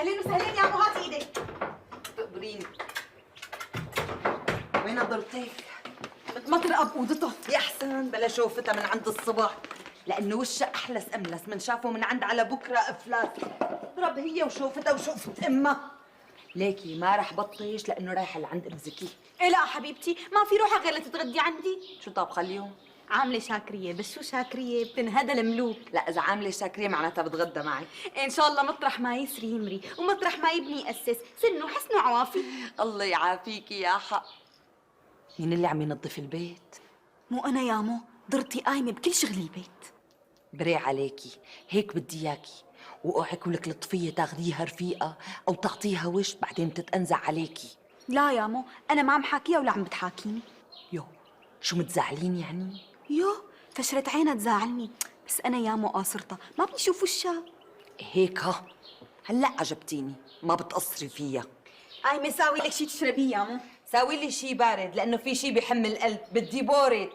اهلين وسهلين يا عمو، هات ايدك. تقبريني. وين ضرتك؟ مطرقه بأوضتها. يا حسن بلا شوفتها من عند الصبح، لانه وشها احلس املس من شافه من عند على بكره افلاس. اضرب هي وشوفتها وشوفت امها. ليكي ما رح بطيش لانه رايحه لعند ام زكي. ايه لا حبيبتي، ما في روحها غير لتتغدي عندي. شو طابخه اليوم؟ عامله شاكريه، بس شو شاكريه بتنهدى الملوك. لا اذا عامله شاكريه معناتها بتغدى معي. ان شاء الله مطرح ما يسري يمري ومطرح ما يبني يأسس، سنه حسن وعوافي. الله يعافيكي يا حق. مين اللي عم ينظف البيت؟ مو انا يا مو، ضرتي قايمه بكل شغل البيت. بري عليكي، هيك بدي اياكي. واوعك ولك لطفيه تاخذيها رفيقه او تعطيها وش بعدين تتأنزع عليكي. لا يا مو، انا ما عم حاكيها ولا عم بتحاكيني. يو شو متزعلين يعني؟ يو فشرة عينها تزعلني، بس انا يا مو قاصرتها، ما بدي اشوف وشها. هيك ها، هلا عجبتيني، ما بتقصري فيها. قايمه ساوي لك شي تشربيه يا مو. ساوي لي شي بارد لانه في شي بحم القلب، بدي بورد.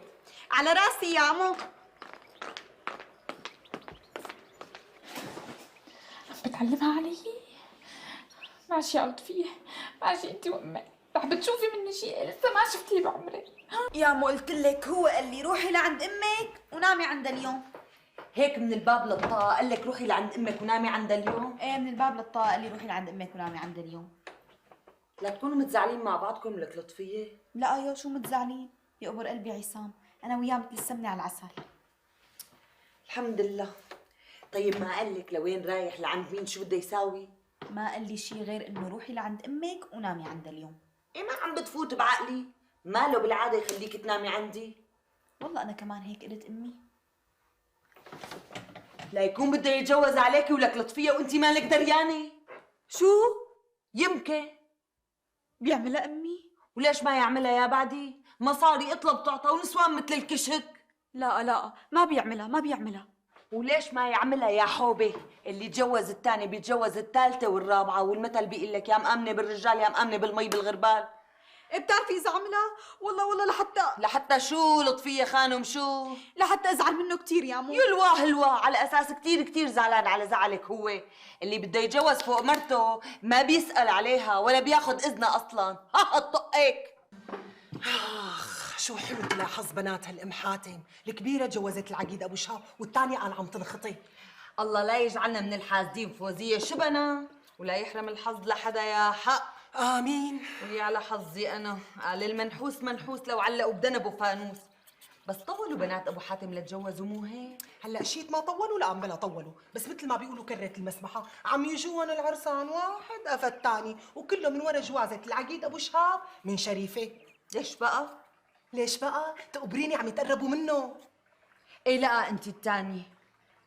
على راسي يا مو. بتعلمها علي؟ ماشي يا لطفية، ماشي انت وامك، رح بتشوفي مني شيء لسه ما شفتيه بعمرك. يا مو قلت لك، هو قال لي روحي لعند امك ونامي عندها اليوم. هيك من الباب للطاقة قال لك روحي لعند امك ونامي عندها اليوم؟ ايه من الباب للطاقه قال لي روحي لعند امك ونامي عندها اليوم. لا تكونوا متزعلين مع بعضكم لك لطفية. لا يا شو متزعلين، يقبر قلبي عصام، انا وياه مثل السمنه على العسل. الحمد لله. طيب ما قال لك لوين رايح لعند مين شو بده يساوي؟ ما قال لي شيء غير انه روحي لعند امك ونامي عندها اليوم. ايه ما عم بتفوت بعقلي، ماله بالعادة يخليك تنامي عندي؟ والله انا كمان هيك قلت امي. لا يكون بده يتجوز عليكي ولك لطفية وانت مالك دريانة. شو يمكن. بيعملها امي؟ وليش ما يعملها يا بعدي؟ مصاري اطلب تعطى ونسوان مثل الكشك. لا ما بيعملها، ما بيعملها. وليش ما يعملها يا حوبه؟ اللي تجوز الثاني بيتجوز الثالثة والرابعة، والمثل بيقول لك يا مأمنة بالرجال يا مأمنة بالمي بالغربال. بتعرفي اذا عملها؟ والله لحتى شو لطفية خانم شو؟ لحتى ازعل منه كثير يا مو. يلوى على اساس كثير زعلان على زعلك. هو اللي بده يتجوز فوق مرته ما بيسأل عليها ولا بياخذ اذنها اصلا. ها طقك. شو حلو تلاحظ بنات هالام حاتم، الكبيره جوزت العقيد ابو شهاب والثانيه قال عم تنخطي. الله لا يجعلنا من الحاسدين فوزية شبنا، ولا يحرم الحظ لحدا يا حق. امين. ويا على حظي انا، قال المنحوس منحوس لو علقوا بدنبه فانوس. بس طولوا بنات ابو حاتم لتجوزوا مو هيك؟ هلا شيت ما طولوا لا عم بلا طولوا، بس مثل ما بيقولوا كرة المسمحة عم يجون العرسان واحد قفا الثاني وكله من ورا جوازة العقيد ابو شهاب من شريفة. ليش بقى؟ ليش بقى؟ تقبريني عم يتقربوا منه. ايه لا انت الثانية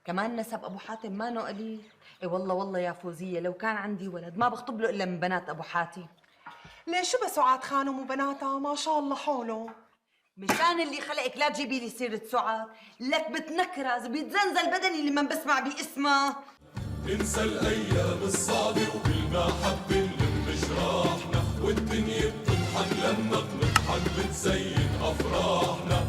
كمان نسب ابو حاتم ما نو قليل. ايه والله يا فوزية لو كان عندي ولد ما بخطب له الا من بنات ابو حاتم. ليش شو بس سعاد خانم وبناتها ما شاء الله حوله. مشان اللي خلقك لا تجيبي لي سيرة سعاد، لك بتنكرز بيتزنزل بدني لما بسمع باسمها. ننسى الايام الصعبة وبالمحبة نلم جراحنا، والدنيا بتضحك لما بنضحك بتزين افراحنا.